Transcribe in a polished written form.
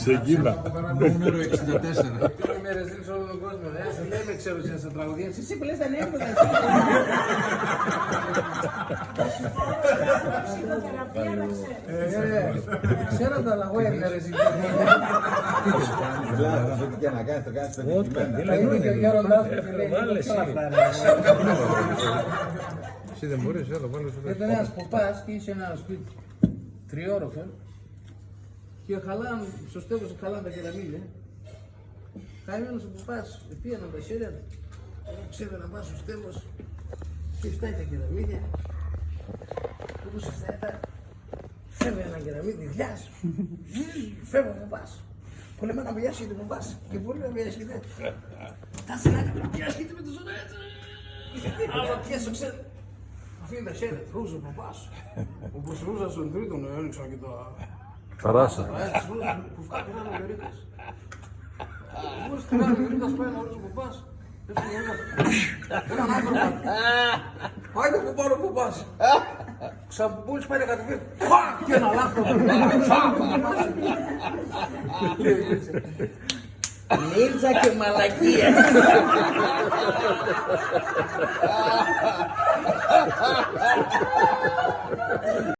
Ξεκίνα. Νούμερο 64. Με ρεζίλεις όλο τον κόσμο, δεν με ξέρω σε τραγουδία. Εσύ που λες τα νέα ξέρω τα λαγό έμεινε ρεζίλεις. Τι να κάνεις, το κάνεις πετυχημένα. Τα είναι και ο γέροντάς του και λέει Εσύ δεν μπορείς, έλα, βάλε σου. ήταν ένας ποπάς και είχε ένα σπίτι τριόροφο και χαλάνε, στο στέγος χαλάνε τα κεραμίδια. Καημένος ο ποπάς, πήγαιναν τα χέρια του, ξέρετε να πάει στο στέγος και φτάει τα κεραμίδια. Όπως φτάει τα, φεύγει ένα κεραμίδι, γλιάζει, φεύγει ο ποπάς. Που λέμε να πιάσχεται ο ποπάς και πολύ να πιάσχεται. Τα συνάκα του πιάσχεται με το ζωνές. Άμα πιάσω, ξέρετε. Αφήνει τα χέρια, ρούζο ο παπάς. Όπως ρούζα στον τρίτον ένοιξαν και τα... Ταράσα. Που φτάκουν ένα μερίτας. Πώς την άλλη μερίτας πάει να ρούζο ο παπάς. Έναν άνθρωπο. Άιντε που πάρω ο παπάς. Ξαμπούλης πάει να κατεβεί. Πακ! Και ένα λάθος. Νίλτσα και μαλακία.